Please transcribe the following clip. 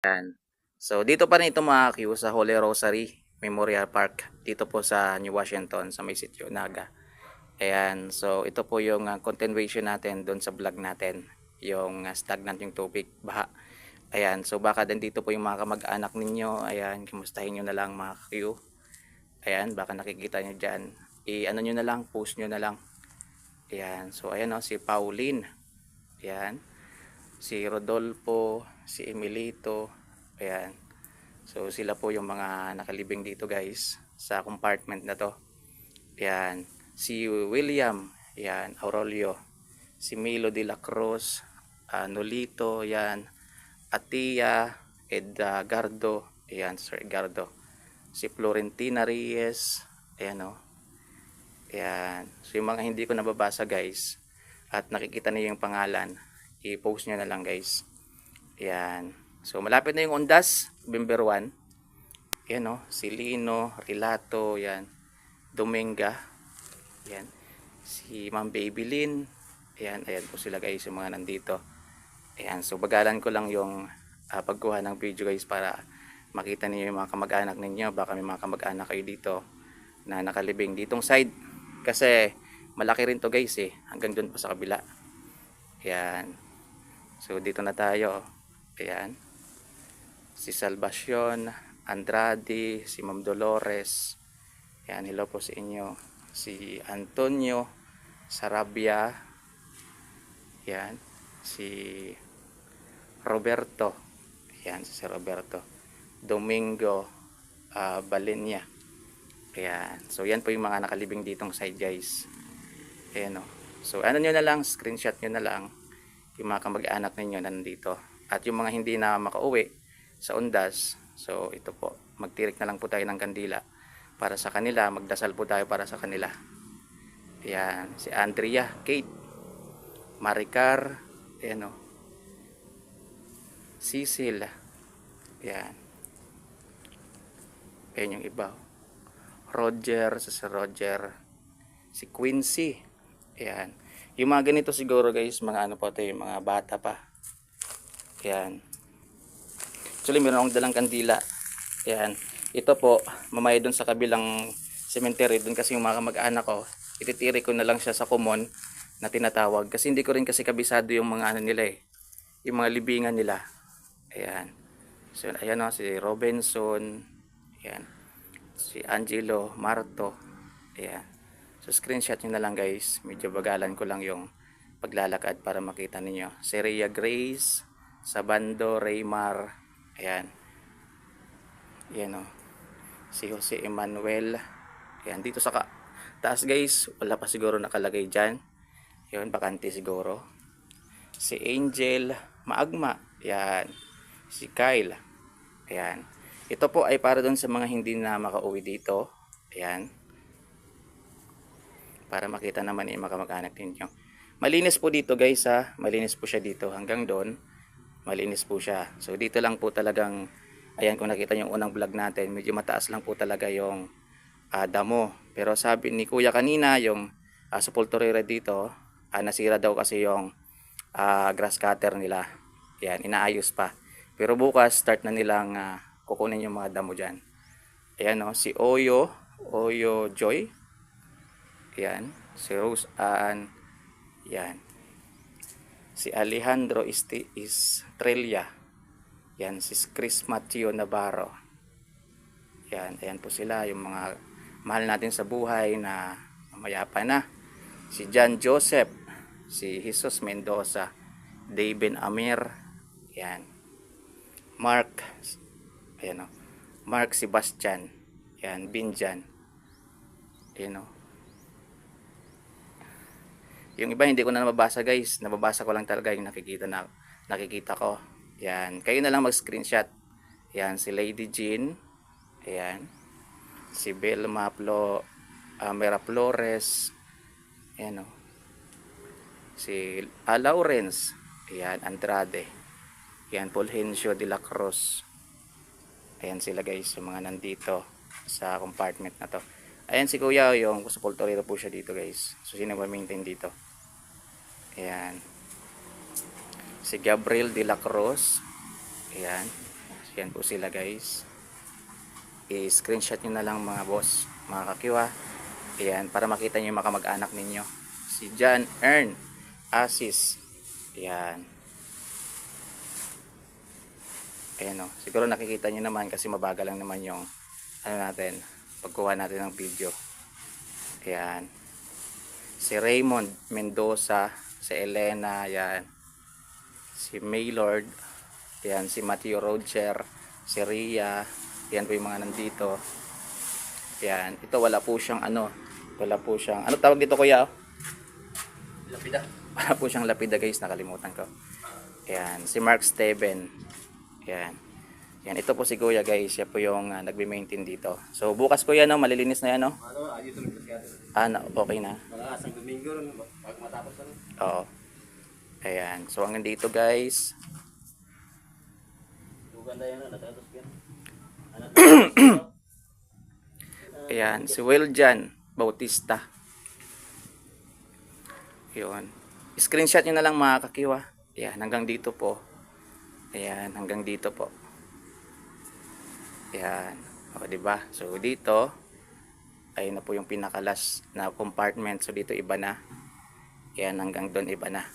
Yan. So, dito pa rin ito mga Q sa Holy Rosary Memorial Park. Dito po sa New Washington, sa may sitio Naga. Ayan. So, ito po yung continuation natin doon sa vlog natin. Yung stagnant yung tubig, baha. Ayan. So, baka din dito po yung mga kamag-anak ninyo. Ayan. Kamustahin nyo na lang mga Q. Ayan. Baka nakikita nyo dyan. I-ano nyo na lang, post nyo na lang. Ayan. So, ayan o, si Pauline. Ayan. Si Rodolfo, si Emilito, ayan. So sila po yung mga nakalibing dito guys sa compartment na to. Ayan. Si William, ayan, Aurelio, si Milo de la Cruz, Nolito, ayan, Atia, Edgardo, ayan, Sir Edgardo. Si Florentina Reyes, ayan o. Ayan. So yung mga hindi ko nababasa guys at nakikita niyo yung pangalan, i-post nyo na lang guys. Ayan. So malapit na yung Ondas, November 1. Ayan o, si Lino, Rilato, yan. Dominga. Ayan. Si Ma'am Babylin. Ayan, ayan po sila guys, yung mga nandito. Ayan, so bagalan ko lang yung pagkuha ng video guys para makita niyo yung mga kamag-anak ninyo. Baka may mga kamag-anak kayo dito na nakalibing ditong side. Kasi malaki rin to guys eh, hanggang doon pa sa kabila. Ayan. So dito na tayo. Ayan. Si Salvacion, Andrade, si Ma'am Dolores. Ayan, hello po sa inyo. Si Antonio Sarabia. Ayan. Si Roberto. Ayan, si Roberto. Domingo Balenya. Ayan. So yan po yung mga nakalibing ditong side guys. Ayan o. So ano nyo na lang, screenshot nyo na lang yung mga kamag-anak ninyo na nandito. At yung mga hindi na makauwi sa Ondas, so ito po, magtirik na lang po tayo ng kandila para sa kanila, magdasal po tayo para sa kanila. Ayan, si Andrea, Kate, Maricar, ayan o, Cecil, ayan, ayan yung iba, Roger, si Roger, si Quincy, ayan, yung mga ganito siguro guys, mga ano po ito, yung mga bata pa, ayan. Actually, meron akong dalang kandila. Ayan. Ito po, mamaya dun sa kabilang cemetery, dun kasi yung mga kamag-anak ko, ititiri ko na lang siya sa common na tinatawag. Kasi hindi ko rin kasi kabisado yung mga ano nila eh. Yung mga libingan nila. Ayan. So, ayan o, si Robinson. Ayan. Si Angelo Marto. Ayan. So, screenshot nyo na lang guys. Medyo bagalan ko lang yung paglalakad para makita ninyo. Si Rhea Grace, Sabando, Raymar. Ayan. Ayan o. Si Jose Emmanuel. Ayan. Dito sa taas guys. Wala pa siguro nakalagay dyan. Ayan. Bakante siguro. Si Angel Maagma. Ayan. Si Kyle. Ayan. Ito po ay para doon sa mga hindi na makauwi dito. Ayan. Para makita naman yung mga kamag-anak ninyo. Malinis po dito guys ha. Malinis po siya dito. Hanggang doon. Malinis po siya. So dito lang po talagang, ayan, kung nakita yung unang vlog natin, medyo mataas lang po talaga yung damo. Pero sabi ni Kuya kanina, yung sepulturera dito, nasira daw kasi yung grass cutter nila. Ayan, inaayos pa. Pero bukas start na nilang kukunin yung mga damo dyan. Ayan o, si Oyo Joy. Ayan, si Rose Ann. Ayan. Si Alejandro Estrella. Yan, si Chris Matthew Navarro. Yan, ayan po sila, yung mga mahal natin sa buhay na mayapa na. Si John Joseph, si Jesus Mendoza, David Amir, yan. Mark, ayan o, Mark Sebastian, yan, Binjan. Ayan o. Yung iba hindi ko na nababasa guys, nababasa ko lang talaga yung nakikita ko. Yan, kayo na lang mag-screenshot. Yan, si Lady Jean. Ayan. Si Belma Mera Flores. Ayan o. Si Lawrence. Ayan, Andrade. Ayan, Fulgencio de la Cruz. Ayan sila guys, yung mga nandito sa compartment na to. Ayan si Kuya, yung sepulturero po siya dito guys. So sino ma-maintain dito? Ayan. Si Gabriel de la Cruz. Ayan. Yan po sila guys. I-screenshot nyo na lang mga boss, mga kakiwa. Ayan, para makita nyo yung mga kamag-anak ninyo. Si John Ern Asis. Ayan. Ayan o. Siguro nakikita nyo naman kasi mabagal lang naman yung ano natin, pagkuha natin ng video. Ayan. Si Raymond Mendoza, si Elena, ayan. Si Maylord, ayan, si Matthew Roger, si Ria, ayan po yung mga nandito. Ayan, ito wala po siyang ano tawag dito kuya? Lapida. Wala po siyang lapida guys, nakalimutan ko. Ayan, si Mark Steven. Ayan. Yan, ito po si Kuya guys, siya po yung nagbe-maintain dito. So bukas kuya no, malilinis na yan no? Ano, ayun tulog kasi. Okay na. Mga asang Domingo ron, pag matapos na. Oo. Ayan, so hanggang dito guys. Ganda yan, natapos yan. Ayan, si Wiljan Bautista. Yun. Screenshot nyo na lang mga kakiwa. Ayan, hanggang dito po. Ayan, hanggang dito po. Ayan. O, diba? So, dito, ayun na po yung pinakalas na compartment. So, dito iba na. Ayan, hanggang doon iba na.